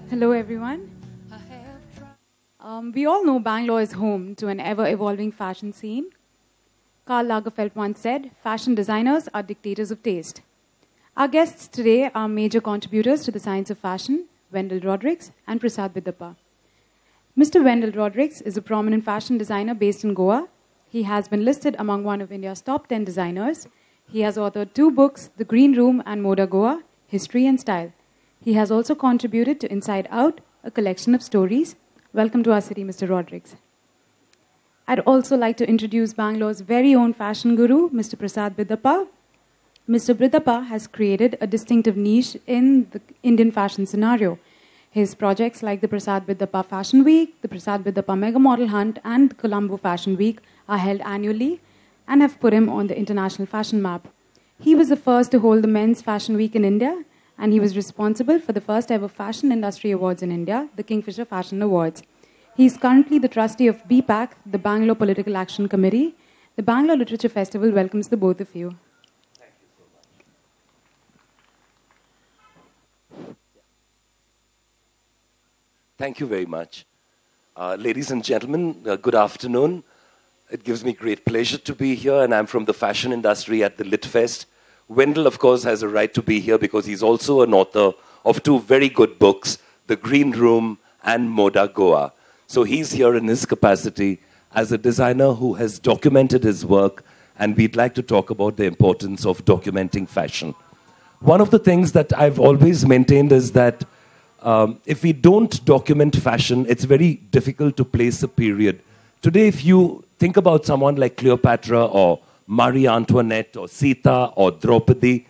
Hello, everyone. We all know Bangalore is home to an ever-evolving fashion scene. Karl Lagerfeld once said, fashion designers are dictators of taste. Our guests today are major contributors to the science of fashion, Wendell Rodricks and Prasad Bidapa. Mr. Wendell Rodricks is a prominent fashion designer based in Goa. He has been listed among one of India's top 10 designers. He has authored 2 books, The Green Room and Moda Goa, History and Style. He has also contributed to Inside Out, a collection of stories. Welcome to our city, Mr. Rodricks. I'd also like to introduce Bangalore's very own fashion guru, Mr. Prasad Bidapa. Mr. Bidapa has created a distinctive niche in the Indian fashion scenario. His projects like the Prasad Bidapa Fashion Week, the Prasad Bidapa Mega Model Hunt, and the Colombo Fashion Week are held annually and have put him on the international fashion map. He was the first to hold the Men's Fashion Week in India, and he was responsible for the first ever Fashion Industry Awards in India, the Kingfisher Fashion Awards. He is currently the trustee of BPAC, the Bangalore Political Action Committee. The Bangalore Literature Festival welcomes the both of you. Thank you so much. Thank you very much. Ladies and gentlemen, good afternoon. It gives me great pleasure to be here, and I'm from the fashion industry at the Lit Fest. Wendell, of course, has a right to be here because he's also an author of 2 very good books, The Green Room and Moda Goa. So he's here in his capacity as a designer who has documented his work, and we'd like to talk about the importance of documenting fashion. One of the things that I've always maintained is that if we don't document fashion, it's very difficult to place a period. Today, if you think about someone like Cleopatra or Marie Antoinette or Sita or Draupadi,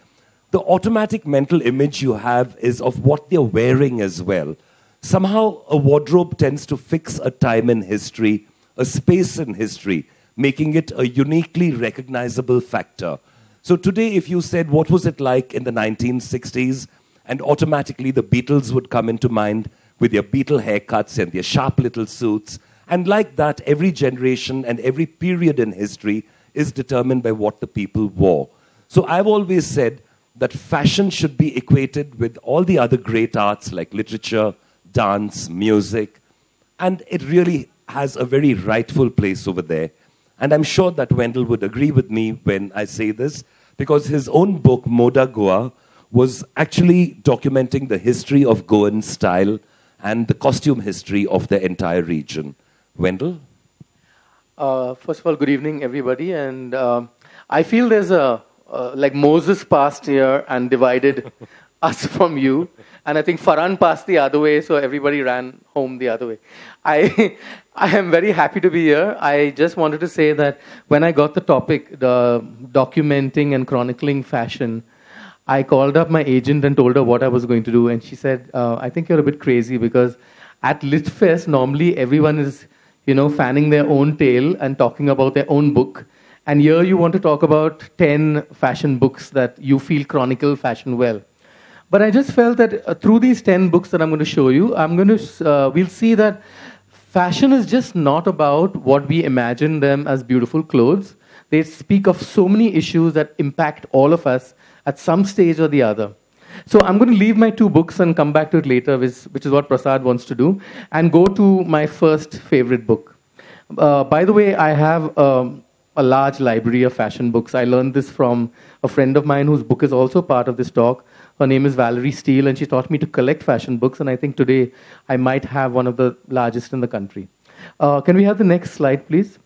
the automatic mental image you have is of what they're wearing as well. Somehow, a wardrobe tends to fix a time in history, a space in history, making it a uniquely recognizable factor. So today, if you said, what was it like in the 1960s? And automatically, the Beatles would come into mind with their Beatle haircuts and their sharp little suits. And like that, every generation and every period in history is determined by what the people wore. So I've always said that fashion should be equated with all the other great arts like literature, dance, music, and it really has a very rightful place over there. And I'm sure that Wendell would agree with me when I say this, because his own book, Moda Goa, was actually documenting the history of Goan style and the costume history of the entire region. Wendell? First of all, good evening, everybody. And I feel there's like Moses passed here and divided us from you. And I think Farhan passed the other way, so everybody ran home the other way. I am very happy to be here. I just wanted to say that when I got the topic, the documenting and chronicling fashion, I called up my agent and told her what I was going to do. And she said, I think you're a bit crazy because at Litfest, normally everyone is fanning their own tail and talking about their own book. And here you want to talk about 10 fashion books that you feel chronicle fashion well. But I just felt that through these 10 books that I'm going to show you, we'll see that fashion is just not about what we imagine them as beautiful clothes. They speak of so many issues that impact all of us at some stage or the other. So I'm going to leave my 2 books and come back to it later, which is what Prasad wants to do, and go to my first favorite book. By the way, I have a large library of fashion books. I learned this from a friend of mine whose book is also part of this talk. Her name is Valerie Steele, and she taught me to collect fashion books, and I think today I might have one of the largest in the country. Can we have the next slide, please?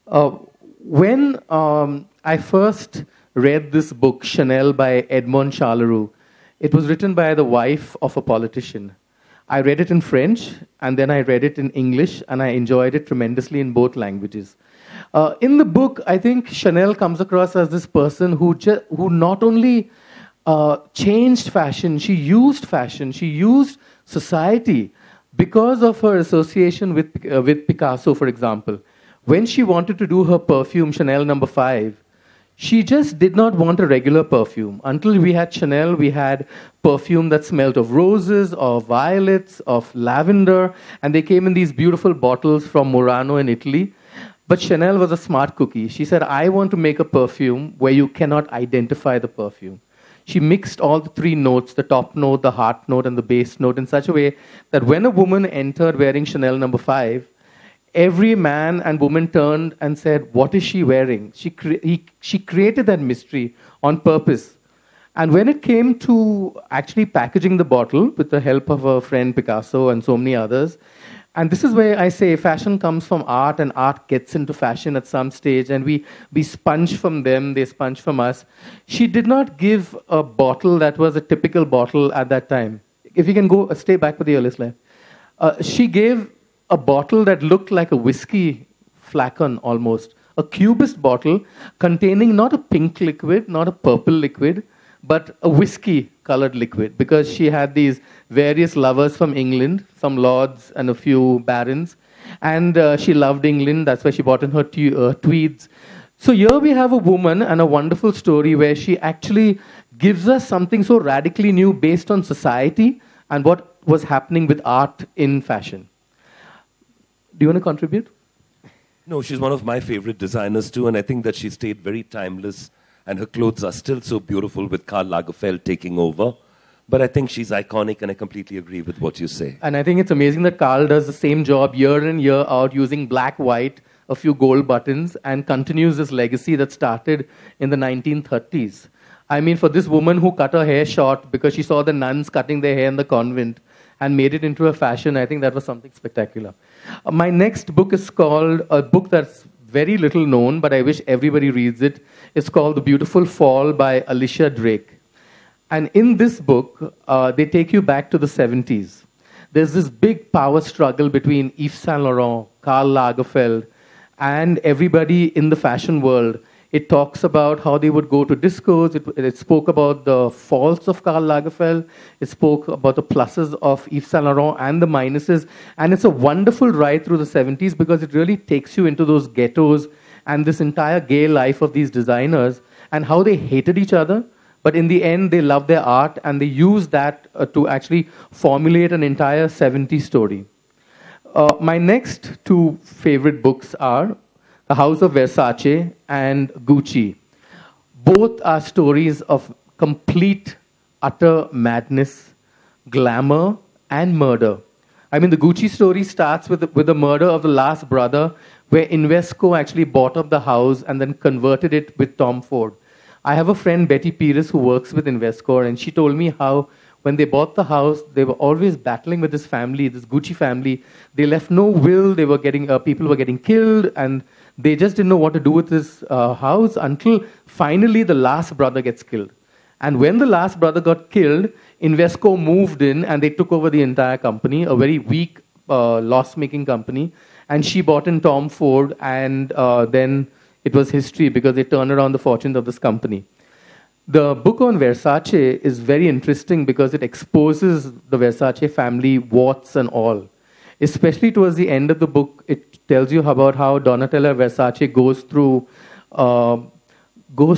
When I first read this book, Chanel by Edmond Charleroux, it was written by the wife of a politician. I read it in French, and then I read it in English, and I enjoyed it tremendously in both languages. In the book, I think Chanel comes across as this person who not only changed fashion, she used society because of her association with Picasso, for example. When she wanted to do her perfume, Chanel No. 5, she just did not want a regular perfume. Until we had Chanel, we had perfume that smelled of roses, of violets, of lavender, and they came in these beautiful bottles from Murano in Italy. But Chanel was a smart cookie. She said, I want to make a perfume where you cannot identify the perfume. she mixed all the three notes, the top note, the heart note, and the bass note, in such a way that when a woman entered wearing Chanel number 5, every man and woman turned and said, what is she wearing? She created that mystery on purpose. And when it came to actually packaging the bottle with the help of her friend Picasso and so many others, and this is where I say fashion comes from art, and art gets into fashion at some stage, and we sponge from them, they sponge from us. She did not give a bottle that was a typical bottle at that time. If you can go, stay back with the earlier slide. She gave a bottle that looked like a whiskey flacon almost, a cubist bottle containing not a pink liquid, not a purple liquid, but a whiskey-colored liquid, because she had these various lovers from England, some lords and a few barons, and she loved England. That's why she bought in her tweeds. So here we have a woman and a wonderful story where she actually gives us something so radically new based on society and what was happening with art in fashion. Do you want to contribute? No, she's one of my favorite designers too, and I think that she stayed very timeless. And her clothes are still so beautiful with Karl Lagerfeld taking over. But I think she's iconic, and I completely agree with what you say. And I think it's amazing that Karl does the same job year in, year out, using black, white, a few gold buttons, and continues this legacy that started in the 1930s. I mean, for this woman who cut her hair short because she saw the nuns cutting their hair in the convent and made it into a fashion, I think that was something spectacular. My next book is called, a book that's very little known, but I wish everybody reads it. It's called The Beautiful Fall by Alicia Drake. And in this book, they take you back to the 70s. There's this big power struggle between Yves Saint Laurent, Karl Lagerfeld, and everybody in the fashion world. It talks about how they would go to discos. It spoke about the faults of Karl Lagerfeld. It spoke about the pluses of Yves Saint Laurent and the minuses. And it's a wonderful ride through the 70s because it really takes you into those ghettos and this entire gay life of these designers and how they hated each other. But in the end, they loved their art and they used that to actually formulate an entire 70s story. My next two favorite books are The House of Versace and Gucci. Both are stories of complete, utter madness, glamour, and murder. I mean, the Gucci story starts with the murder of the last brother, where Invesco actually bought up the house and then converted it with Tom Ford. I have a friend, Betty Pires, who works with Invesco, and she told me how when they bought the house, they were always battling with this family, this Gucci family. They left no will. They were getting people were getting killed, and they just didn't know what to do with this house until finally the last brother gets killed. And when the last brother got killed, Invesco moved in and they took over the entire company, a very weak, loss-making company. And she bought in Tom Ford, and then it was history because they turned around the fortunes of this company. The book on Versace is very interesting because it exposes the Versace family, warts and all. Especially towards the end of the book, it tells you about how Donatella Versace goes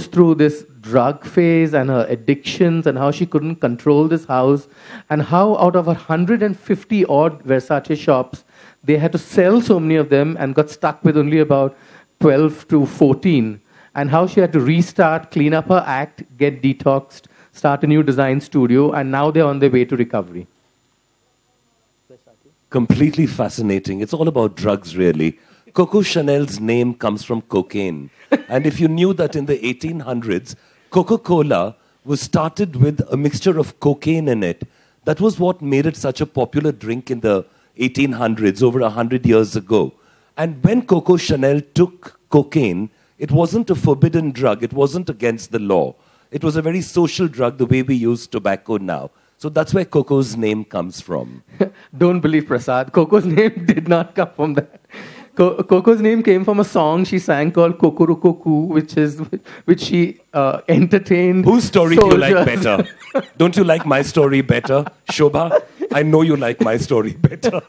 through this drug phase and her addictions and how she couldn't control this house and how out of 150 odd Versace shops, they had to sell so many of them and got stuck with only about 12 to 14. And how she had to restart, clean up her act, get detoxed, start a new design studio, and now they're on their way to recovery. Completely fascinating. It's all about drugs, really. Coco Chanel's name comes from cocaine. And if you knew that in the 1800s, Coca-Cola was started with a mixture of cocaine in it, that was what made it such a popular drink in the 1800s, over 100 years ago. And when Coco Chanel took cocaine, it wasn't a forbidden drug. It wasn't against the law. It was a very social drug, the way we use tobacco now. So that's where Coco's name comes from. Don't believe Prasad. Coco's name did not come from that. Coco's name came from a song she sang called Kokurukoku, which she entertained. Whose story soldiers. do you like better? Don't you like my story better, Shobha? I know you like my story better.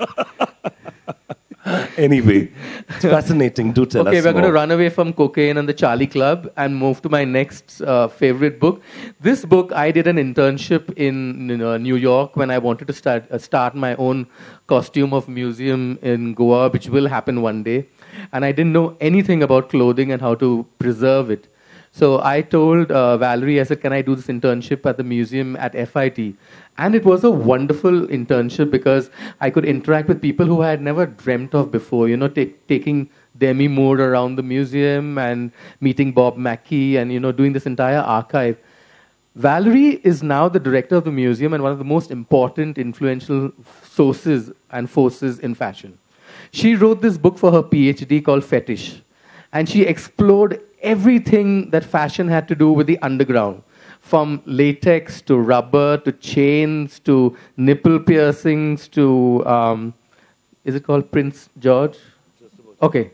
Anyway, it's fascinating. Do tell us Okay, we're more. going to run away from cocaine and the Charlie Club and move to my next favorite book. This book, I did an internship in New York when I wanted to start my own costume of museum in Goa, which will happen one day. And I didn't know anything about clothing and how to preserve it. So I told Valerie, I said, can I do this internship at the museum at FIT? And it was a wonderful internship because I could interact with people who I had never dreamt of before, you know, taking Demi Moore around the museum and meeting Bob Mackie and, you know, doing this entire archive. Valerie is now the director of the museum and one of the most important, influential sources and forces in fashion. She wrote this book for her PhD called Fetish. And she explored everything that fashion had to do with the underground, from latex to rubber to chains to nipple piercings to, is it called Prince George? Okay.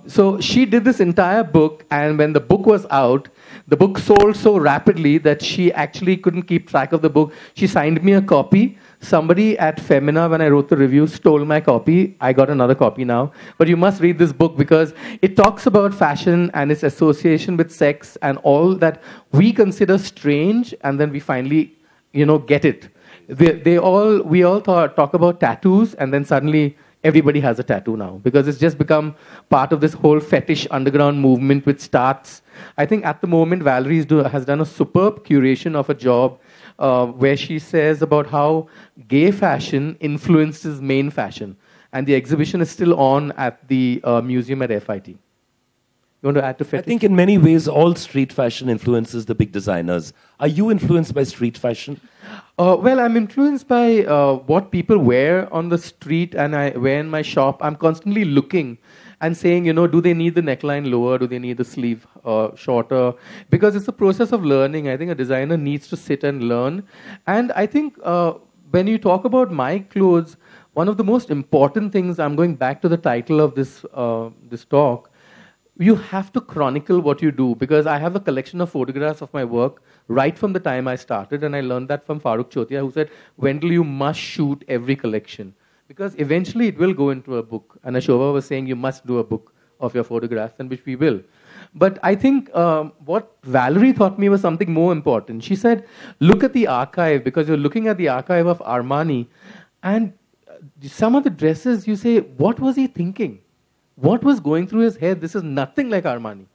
So she did this entire book, and when the book was out, the book sold so rapidly that she actually couldn't keep track of the book. She signed me a copy. Somebody at Femina, when I wrote the review, stole my copy. I got another copy now. But you must read this book because it talks about fashion and its association with sex and all that we consider strange, and then we finally, you know, get it. We all talk about tattoos, and then suddenly everybody has a tattoo now because it's just become part of this whole fetish underground movement which starts. I think at the moment, Valerie has done a superb curation of a job where she says about how gay fashion influences main fashion. And the exhibition is still on at the museum at FIT. You want to add to fetish? I think in many ways, all street fashion influences the big designers. Are you influenced by street fashion? Well, I'm influenced by what people wear on the street and I wear in my shop. I'm constantly looking and saying, you know, do they need the neckline lower? Do they need the sleeve shorter? Because it's a process of learning. I think a designer needs to sit and learn. And I think when you talk about my clothes, one of the most important things, I'm going back to the title of this talk, you have to chronicle what you do, because I have a collection of photographs of my work right from the time I started, and I learned that from Farooq Chotia, who said, Wendell, you must shoot every collection, because eventually it will go into a book. And Ashova was saying, you must do a book of your photographs, and which we will. But I think what Valerie taught me was something more important. She said, look at the archive, because you're looking at the archive of Armani, and some of the dresses, you say, what was he thinking? What was going through his head? This is nothing like Armani.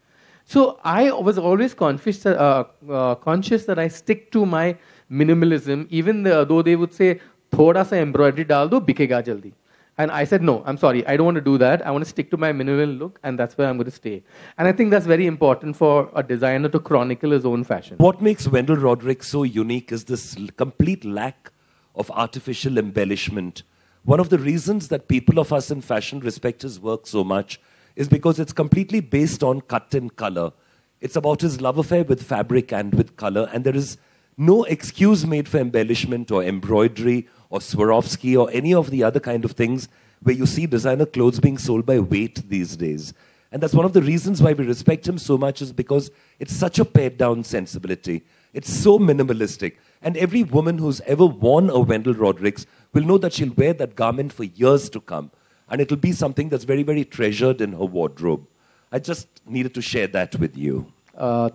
So I was always conscious that I stick to my minimalism, even though they would say, thoda sa embroidery dal do, bikega jaldi. And I said, no, I'm sorry, I don't want to do that. I want to stick to my minimal look, and that's where I'm going to stay. And I think that's very important for a designer to chronicle his own fashion. What makes Wendell Rodricks so unique is this complete lack of artificial embellishment. One of the reasons that people of us in fashion respect his work so much is because it's completely based on cut and color. It's about his love affair with fabric and with color, and there is no excuse made for embellishment or embroidery or Swarovski or any of the other kind of things where you see designer clothes being sold by weight these days. And that's one of the reasons why we respect him so much, is because it's such a pared-down sensibility. It's so minimalistic. And every woman who's ever worn a Wendell Rodricks will know that she'll wear that garment for years to come. And it'll be something that's very, very treasured in her wardrobe. I just needed to share that with you.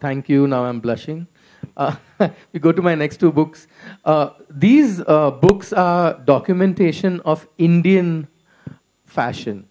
Thank you. Now I'm blushing. We go to my next two books. These books are documentation of Indian fashion.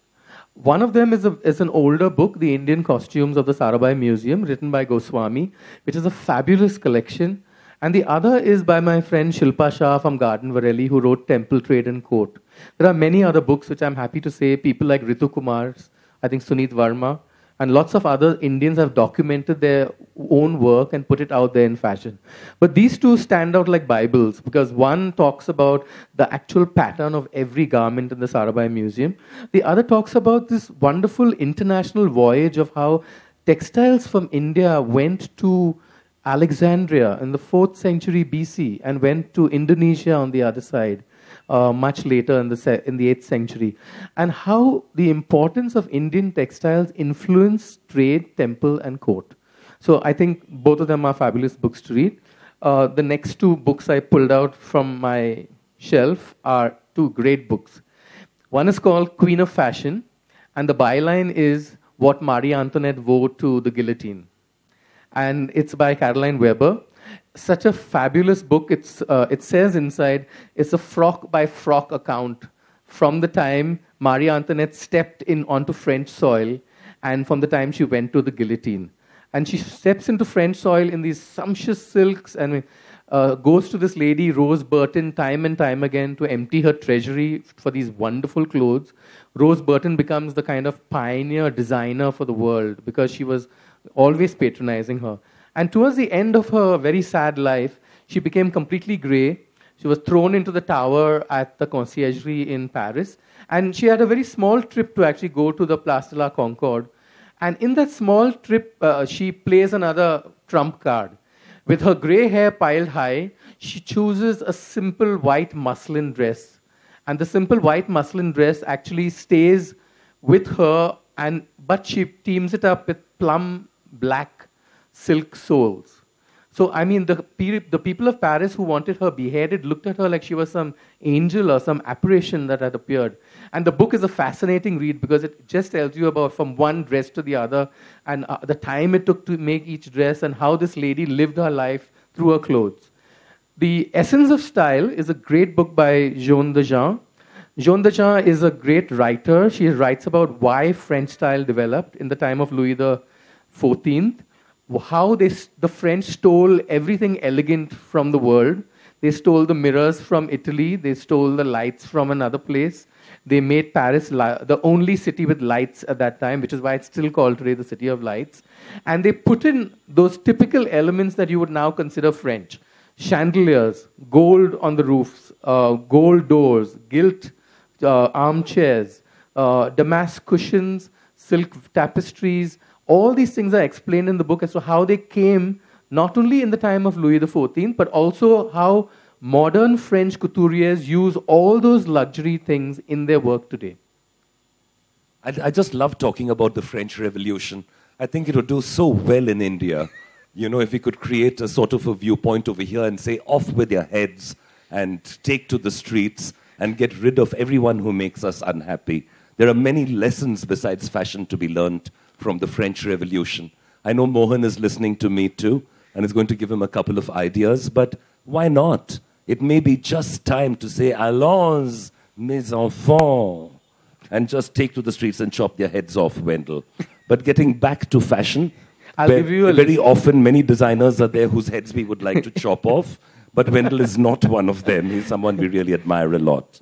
One of them is an older book, The Indian Costumes of the Sarabhai Museum, written by Goswami, which is a fabulous collection. And the other is by my friend Shilpa Shah from Garden Vareli, who wrote Temple, Trade and Court. There are many other books which I'm happy to say, people like Ritu Kumar's, I think Suneet Verma, and lots of other Indians have documented their own work and put it out there in fashion. But these two stand out like Bibles, because one talks about the actual pattern of every garment in the Sarabhai Museum. The other talks about this wonderful international voyage of how textiles from India went to Alexandria in the 4th century BC and went to Indonesia on the other side much later in the 8th century, and how the importance of Indian textiles influenced trade, temple, and court. So I think both of them are fabulous books to read. The next two books I pulled out from my shelf are two great books. One is called Queen of Fashion, and the byline is What Marie Antoinette Wore to the Guillotine. And it's by Caroline Weber. Such a fabulous book. It says inside, it's a frock-by-frock account from the time Marie Antoinette stepped in onto French soil and from the time she went to the guillotine. And she steps into French soil in these sumptuous silks and goes to this lady, Rose Burton, time and time again to empty her treasury for these wonderful clothes. Rose Burton becomes the kind of pioneer designer for the world because she was always patronizing her. And towards the end of her very sad life, she became completely grey. She was thrown into the tower at the Conciergerie in Paris. And she had a very small trip to actually go to the Place de la Concorde. And in that small trip, she plays another trump card. With her grey hair piled high, she chooses a simple white muslin dress. And the simple white muslin dress actually stays with her, but she teams it up with plum black silk soles. So, I mean, the people of Paris who wanted her beheaded looked at her like she was some angel or some apparition that had appeared. And the book is a fascinating read because it just tells you about from one dress to the other and the time it took to make each dress and how this lady lived her life through her clothes. The Essence of Style is a great book by Joan de Jean. Joan de Jean is a great writer. She writes about why French style developed in the time of Louis XIV. How the French stole everything elegant from the world. They stole the mirrors from Italy. They stole the lights from another place. They made Paris the only city with lights at that time, which is why it's still called today the City of Lights. And they put in those typical elements that you would now consider French. Chandeliers, gold on the roofs, gold doors, gilt armchairs, damask cushions, silk tapestries. All these things are explained in the book as to how they came not only in the time of Louis XIV, but also how modern French couturiers use all those luxury things in their work today. I just love talking about the French Revolution. I think it would do so well in India. You know, if we could create a sort of a viewpoint over here and say, off with your heads and take to the streets and get rid of everyone who makes us unhappy. There are many lessons besides fashion to be learned from the French Revolution. I know Mohan is listening to me too, and is going to give him a couple of ideas, but why not? It may be just time to say, allons, mes enfants, and just take to the streets and chop their heads off, Wendell. But getting back to fashion, very often many designers are there whose heads we would like to chop off, but Wendell is not one of them. He's someone we really admire a lot.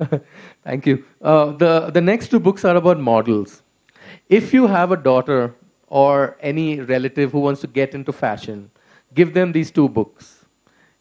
Thank you. The next two books are about models. If you have a daughter or any relative who wants to get into fashion, give them these two books.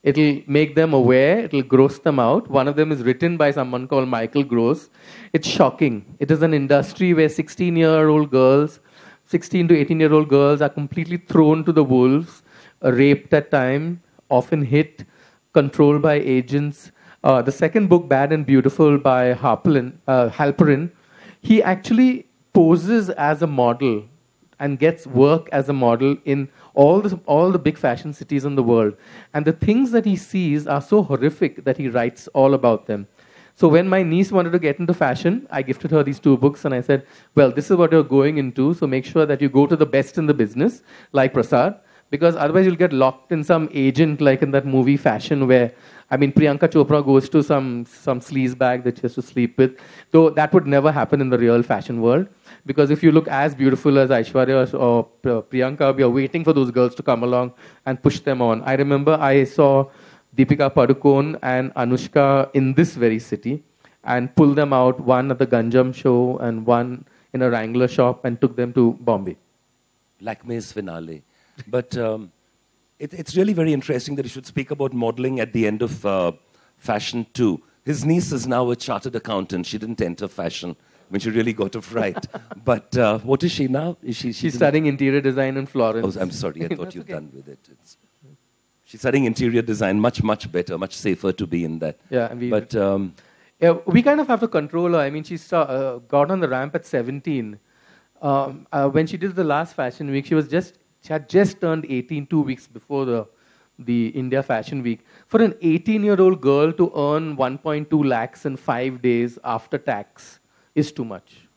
It'll make them aware, it'll gross them out. One of them is written by someone called Michael Gross. It's shocking. It is an industry where 16-year-old girls, 16 to 18-year-old girls are completely thrown to the wolves, raped at times, often hit, controlled by agents. The second book, Bad and Beautiful by Halperin, he actually poses as a model and gets work as a model in all the big fashion cities in the world. And the things that he sees are so horrific that he writes all about them. So when my niece wanted to get into fashion, I gifted her these two books and I said, well, this is what you're going into, so make sure that you go to the best in the business, like Prasad, because otherwise you'll get locked in some agent like in that movie Fashion where, I mean, Priyanka Chopra goes to some sleaze bag that she has to sleep with. Though that would never happen in the real fashion world. Because if you look as beautiful as Aishwarya or Priyanka, we are waiting for those girls to come along and push them on. I remember I saw Deepika Padukone and Anushka in this very city and pulled them out, one at the Ganjam show and one in a Wrangler shop, and took them to Bombay. Lakme's finale. But it's really very interesting that you should speak about modeling at the end of fashion too. His niece is now a chartered accountant. She didn't enter fashion when she really got it right. But what is she now? She's studying interior design in Florence. Oh, I'm sorry. I thought you'd done with it. She's studying interior design. Much, much better. Much safer to be in that. Yeah, we kind of have to control her. I mean, she got on the ramp at 17. When she did the last fashion week, she had just turned 18 2 weeks before the India Fashion Week. For an 18-year-old girl to earn 1.2 lakhs in 5 days after tax is too much.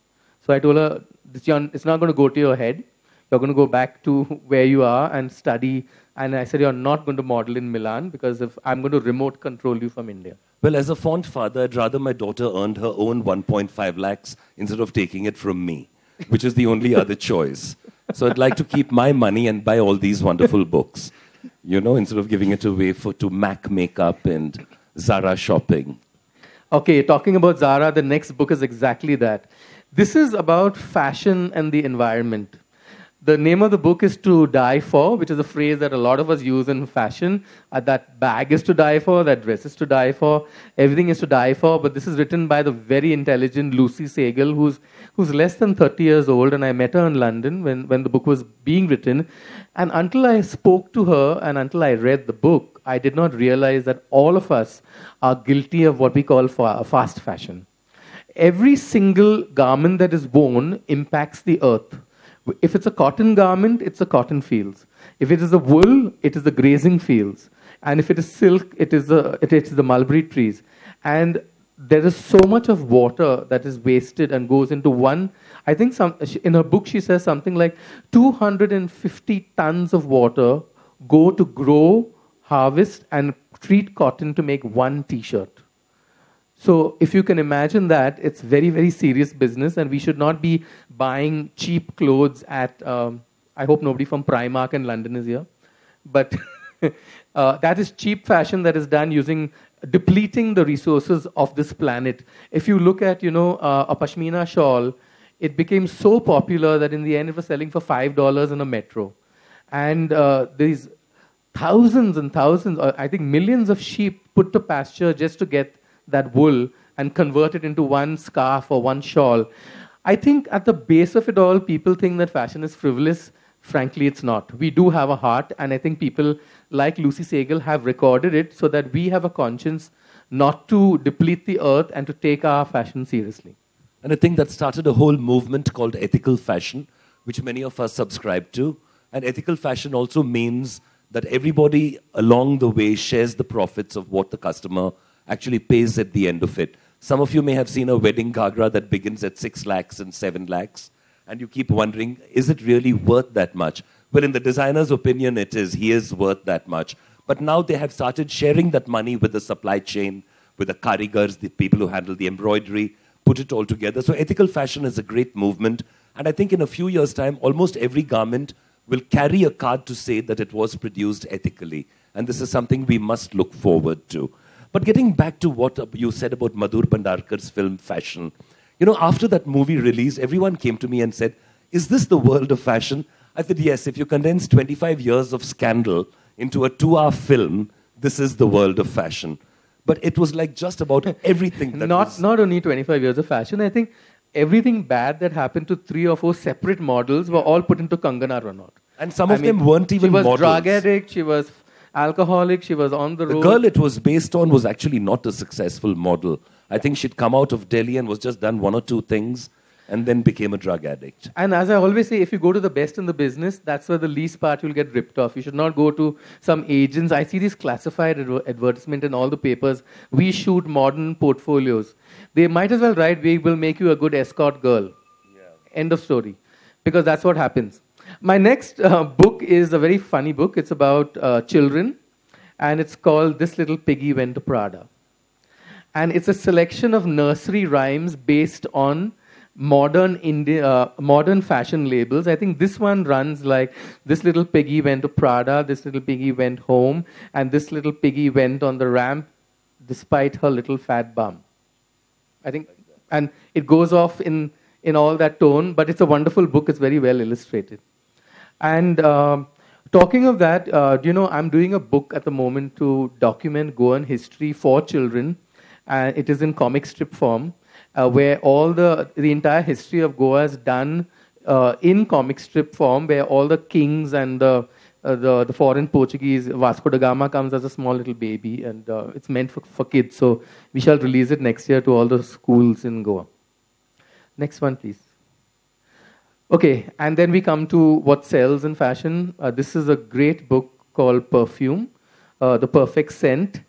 So I told her, it's not going to go to your head. You're going to go back to where you are and study. And I said, you're not going to model in Milan because I'm going to remote control you from India. Well, as a fond father, I'd rather my daughter earned her own 1.5 lakhs instead of taking it from me, which is the only other choice. So I'd like to keep my money and buy all these wonderful books, you know, instead of giving it away to MAC makeup and Zara shopping. Okay, talking about Zara, the next book is exactly that. This is about fashion and the environment. The name of the book is To Die For, which is a phrase that a lot of us use in fashion. That bag is to die for, that dress is to die for, everything is to die for. But this is written by the very intelligent Lucy Segal, who's less than 30 years old. And I met her in London when the book was being written. And until I spoke to her and until I read the book, I did not realize that all of us are guilty of what we call fast fashion. Every single garment that is worn impacts the earth. If it's a cotton garment, it's the cotton fields. If it is a wool, it is the grazing fields. And if it is silk, it is the mulberry trees. And there is so much of water that is wasted and goes into one. I think in her book she says something like 250 tons of water go to grow, harvest, and treat cotton to make one T-shirt. So if you can imagine that, it's very, very serious business, and we should not be buying cheap clothes at, I hope nobody from Primark in London is here, but that is cheap fashion that is done depleting the resources of this planet. If you look at, a pashmina shawl, it became so popular that in the end it was selling for $5 in a metro. And these thousands and thousands, I think millions of sheep put to pasture just to get that wool and convert it into one scarf or one shawl. I think at the base of it all, people think that fashion is frivolous. Frankly, it's not. We do have a heart, and I think people like Lucy Segal have recorded it so that we have a conscience not to deplete the earth and to take our fashion seriously. And I think that started a whole movement called ethical fashion, which many of us subscribe to. And ethical fashion also means that everybody along the way shares the profits of what the customer actually pays at the end of it. Some of you may have seen a wedding ghagra that begins at 6 lakhs and 7 lakhs, and you keep wondering, is it really worth that much? Well, in the designer's opinion, it is. He is worth that much. But now they have started sharing that money with the supply chain, with the karigars, the people who handle the embroidery, put it all together. So ethical fashion is a great movement, and I think in a few years' time, almost every garment will carry a card to say that it was produced ethically. And this is something we must look forward to. But getting back to what you said about Madhur Bhandarkar's film Fashion, after that movie release, everyone came to me and said, is this the world of fashion? I said, yes, if you condense 25 years of scandal into a 2-hour film, this is the world of fashion. But it was like just about everything. Not only 25 years of fashion, I think everything bad that happened to 3 or 4 separate models were all put into Kangana Ranaut. And some of them weren't even models. She was drug addict, she was alcoholic, she was on the road. The girl it was based on was actually not a successful model. I think she'd come out of Delhi and was just done 1 or 2 things and then became a drug addict. And as I always say, if you go to the best in the business, that's where the least part you'll get ripped off. You should not go to some agents. I see these classified advertisement in all the papers. We shoot modern portfolios. They might as well write, we will make you a good escort girl. Yeah. End of story. Because that's what happens. My next book is a very funny book. It's about children, and it's called This Little Piggy Went to Prada. And it's a selection of nursery rhymes based on modern fashion labels. I think this one runs like, this little piggy went to Prada, this little piggy went home, and this little piggy went on the ramp despite her little fat bum. I think, and it goes off in all that tone, but it's a wonderful book. It's very well illustrated. And talking of that, I'm doing a book at the moment to document Goan history for children. And it is in comic strip form, where all the entire history of Goa is done in comic strip form, where all the kings and the foreign Portuguese, Vasco da Gama comes as a small little baby, and it's meant for kids. So we shall release it next year to all the schools in Goa. Next one, please. Okay, and then we come to what sells in fashion. This is a great book called Perfume, The Perfect Scent.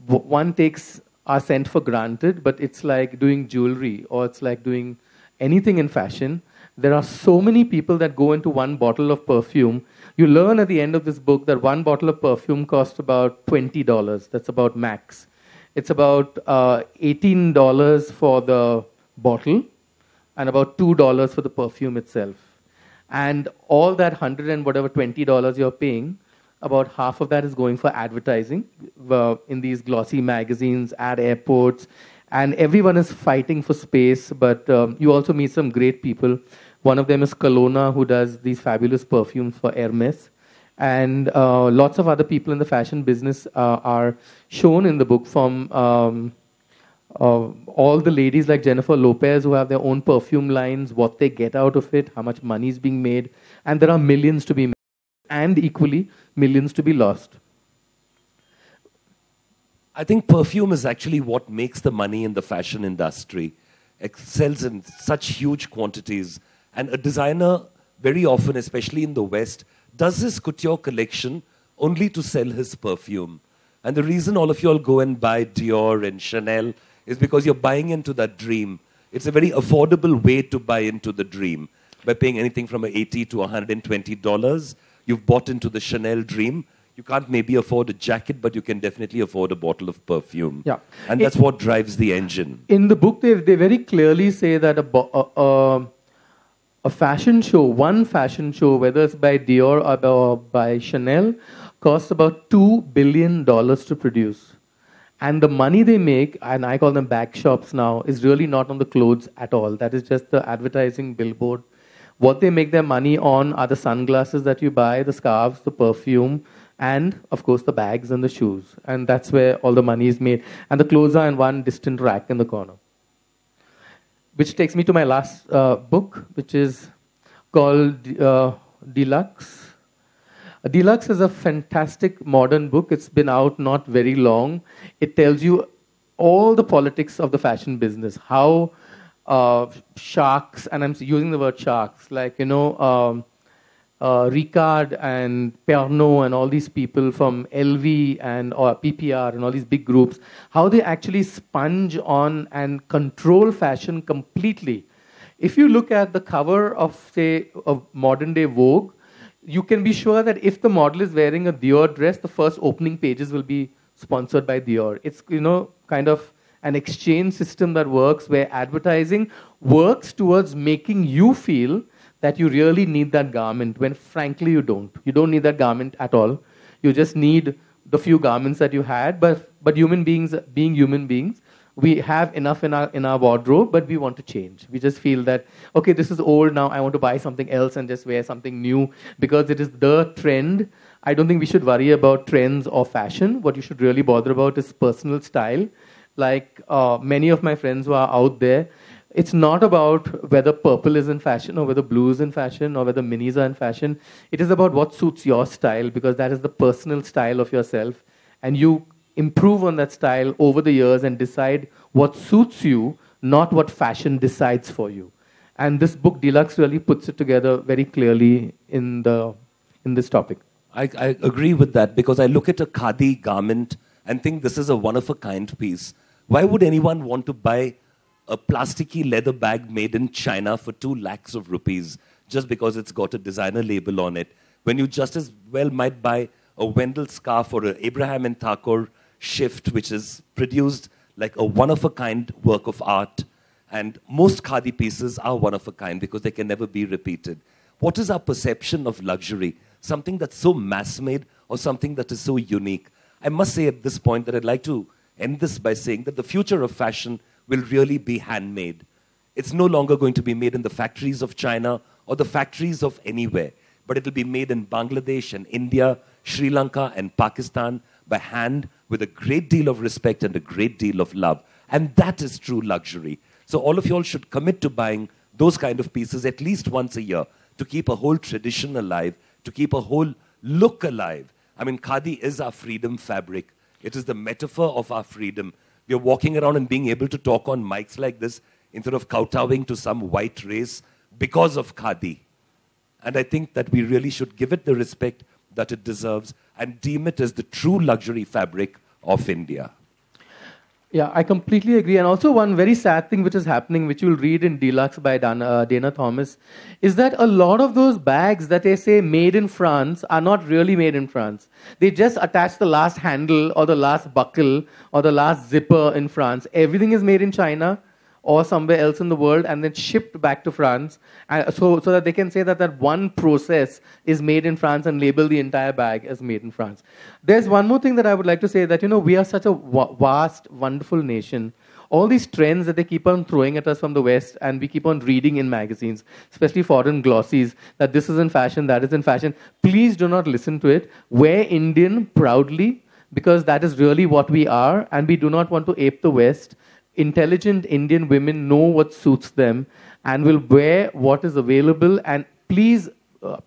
One takes our scent for granted, but it's like doing jewelry, or it's like doing anything in fashion. There are so many people that go into one bottle of perfume. You learn at the end of this book that one bottle of perfume costs about $20. That's about max. It's about $18 for the bottle, and about $2 for the perfume itself. And all that $100 and whatever $20 you're paying, about half of that is going for advertising in these glossy magazines, at airports, and everyone is fighting for space. But you also meet some great people. One of them is Kelowna, who does these fabulous perfumes for Hermes. And lots of other people in the fashion business are shown in the book, from all the ladies like Jennifer Lopez, who have their own perfume lines, what they get out of it, how much money is being made. And there are millions to be made, and equally millions to be lost. I think perfume is actually what makes the money in the fashion industry. It sells in such huge quantities. And a designer, very often, especially in the West, does his couture collection only to sell his perfume. And the reason all of you all go and buy Dior and Chanel is because you're buying into that dream. It's a very affordable way to buy into the dream. By paying anything from $80 to $120, you've bought into the Chanel dream. You can't maybe afford a jacket, but you can definitely afford a bottle of perfume. Yeah. And that's what drives the engine. In the book, they very clearly say that a fashion show, one fashion show, whether it's by Dior or by Chanel, costs about $2 billion to produce. And the money they make, and I call them bag shops now, is really not on the clothes at all. That is just the advertising billboard. What they make their money on are the sunglasses that you buy, the scarves, the perfume, and, of course, the bags and the shoes. And that's where all the money is made. And the clothes are in one distant rack in the corner. Which takes me to my last book, which is called Deluxe. Deluxe is a fantastic modern book. It's been out not very long. It tells you all the politics of the fashion business, how sharks, and I'm using the word sharks, like, Ricard and Pernod and all these people from LV and PPR and all these big groups, how they actually sponge on and control fashion completely. If you look at the cover of, say, of modern day Vogue, you can be sure that if the model is wearing a Dior dress, the first opening pages will be sponsored by Dior. It's, kind of an exchange system that works, where advertising works towards making you feel that you really need that garment, when frankly you don't. You don't need that garment at all. You just need the few garments that you had. But human beings, being human beings, we have enough in our wardrobe, but we want to change. We just feel that, okay, this is old now, I want to buy something else and just wear something new because it is the trend. I don't think we should worry about trends or fashion. What you should really bother about is personal style. Like many of my friends who are out there, it's not about whether purple is in fashion or whether blue is in fashion or whether minis are in fashion. It is about what suits your style, because that is the personal style of yourself. And you improve on that style over the years and decide what suits you, not what fashion decides for you. And this book, Deluxe, really puts it together very clearly in this topic. I agree with that, because I look at a khadi garment and think this is a one-of-a-kind piece. Why would anyone want to buy a plasticky leather bag made in China for 2 lakhs of rupees just because it's got a designer label on it, when you just as well might buy a Wendell scarf or an Abraham and Thakur shift, which is produced like a one-of-a-kind work of art. And most khadi pieces are one-of-a-kind because they can never be repeated. What is our perception of luxury? Something that's so mass-made or something that is so unique? I must say at this point that I'd like to end this by saying that the future of fashion will really be handmade. It's no longer going to be made in the factories of China or the factories of anywhere, but it'll be made in Bangladesh and India, Sri Lanka and Pakistan by hand, with a great deal of respect and a great deal of love. And that is true luxury. So all of you all should commit to buying those kind of pieces at least once a year to keep a whole tradition alive, to keep a whole look alive. I mean, khadi is our freedom fabric. It is the metaphor of our freedom. We are walking around and being able to talk on mics like this instead of kowtowing to some white race because of khadi. And I think that we really should give it the respect that it deserves and deem it as the true luxury fabric of India. Yeah, I completely agree. And also one very sad thing which is happening, which you'll read in Deluxe by Dana Thomas, is that a lot of those bags that they say made in France are not really made in France. They just attach the last handle or the last buckle or the last zipper in France. Everything is made in China or somewhere else in the world and then shipped back to France, so that they can say that that one process is made in France and label the entire bag as made in France. There's one more thing that I would like to say, that we are such a vast, wonderful nation. All these trends that they keep on throwing at us from the West, and we keep on reading in magazines, especially foreign glossies, that this is in fashion, that is in fashion. Please do not listen to it. Wear Indian proudly, because that is really what we are, and we do not want to ape the West. Intelligent Indian women know what suits them and will wear what is available, and please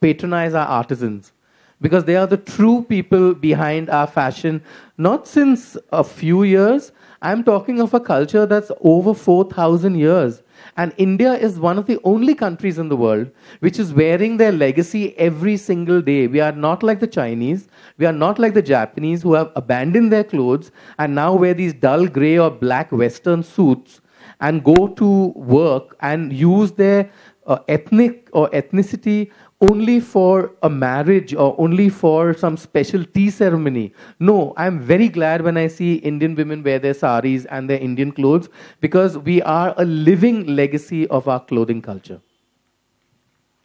patronize our artisans, because they are the true people behind our fashion, not since a few years. I'm talking of a culture that's over 4,000 years. And India is one of the only countries in the world which is wearing their legacy every single day. We are not like the Chinese. We are not like the Japanese, who have abandoned their clothes and now wear these dull gray or black Western suits and go to work and use their ethnic or ethnicity only for a marriage or only for some special tea ceremony. No, I'm very glad when I see Indian women wear their saris and their Indian clothes, because we are a living legacy of our clothing culture.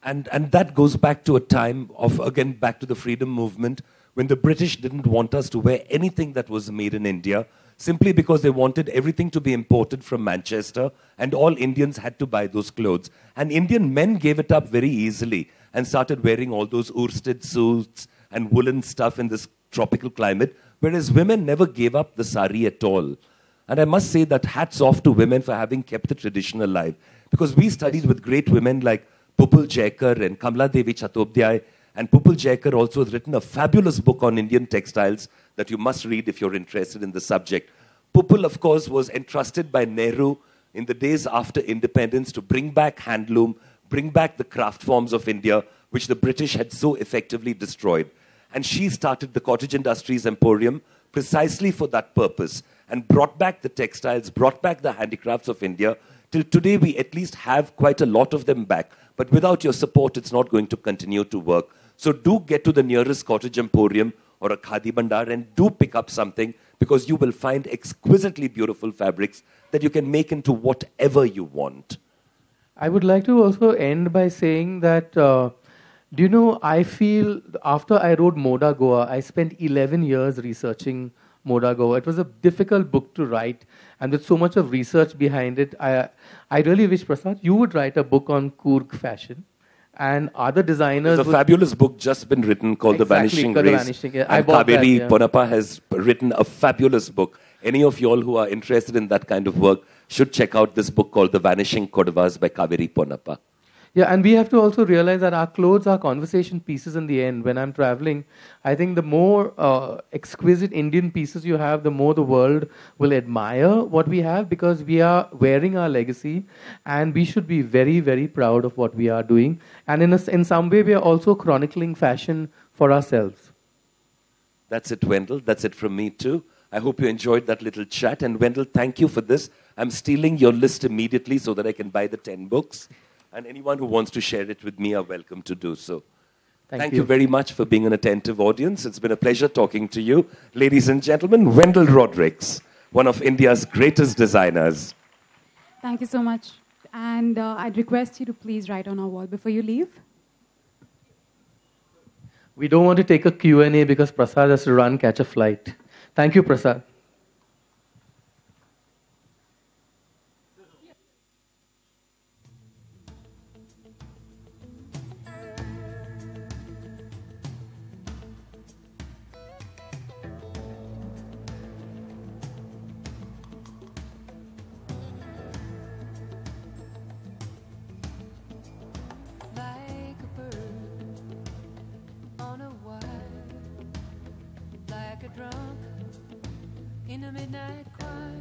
And that goes back to a time of, again, back to the freedom movement, when the British didn't want us to wear anything that was made in India, simply because they wanted everything to be imported from Manchester, and all Indians had to buy those clothes. And Indian men gave it up very easily and started wearing all those worsted suits and woolen stuff in this tropical climate, whereas women never gave up the sari at all. And I must say that hats off to women for having kept the tradition alive, because we studied with great women like Pupul Jaikar and Kamla Devi Chattopadhyay, and Pupul Jaikar also has written a fabulous book on Indian textiles that you must read if you're interested in the subject. Pupul, of course, was entrusted by Nehru in the days after independence to bring back handloom, bring back the craft forms of India, which the British had so effectively destroyed. And she started the Cottage Industries Emporium precisely for that purpose, and brought back the textiles, brought back the handicrafts of India. Till today, we at least have quite a lot of them back. But without your support, it's not going to continue to work. So do get to the nearest Cottage Emporium or a Khadi Bandar and do pick up something, because you will find exquisitely beautiful fabrics that you can make into whatever you want. I would like to also end by saying that, I feel after I wrote Moda Goa, I spent 11 years researching Moda Goa. It was a difficult book to write, and with so much of research behind it, I really wish, Prasad, you would write a book on Coorg fashion. And other designers... There's a fabulous book just been written called The Vanishing Race. And Kaveri Ponnappa has written a fabulous book. Any of you all who are interested in that kind of work should check out this book called The Vanishing Kodavas by Kaveri Ponnappa. Yeah, and we have to also realize that our clothes are conversation pieces in the end. When I'm traveling, I think the more exquisite Indian pieces you have, the more the world will admire what we have, because we are wearing our legacy, and we should be very, very proud of what we are doing. And in some way, we are also chronicling fashion for ourselves. That's it, Wendell. That's it from me too. I hope you enjoyed that little chat. And Wendell, thank you for this. I'm stealing your list immediately so that I can buy the 10 books. And anyone who wants to share it with me are welcome to do so. Thank you very much for being an attentive audience. It's been a pleasure talking to you. Ladies and gentlemen, Wendell Rodricks, one of India's greatest designers. Thank you so much. And I'd request you to please write on our wall before you leave. We don't want to take a Q&A because Prasad has to run, catch a flight. Thank you, Prasad. In a midnight choir,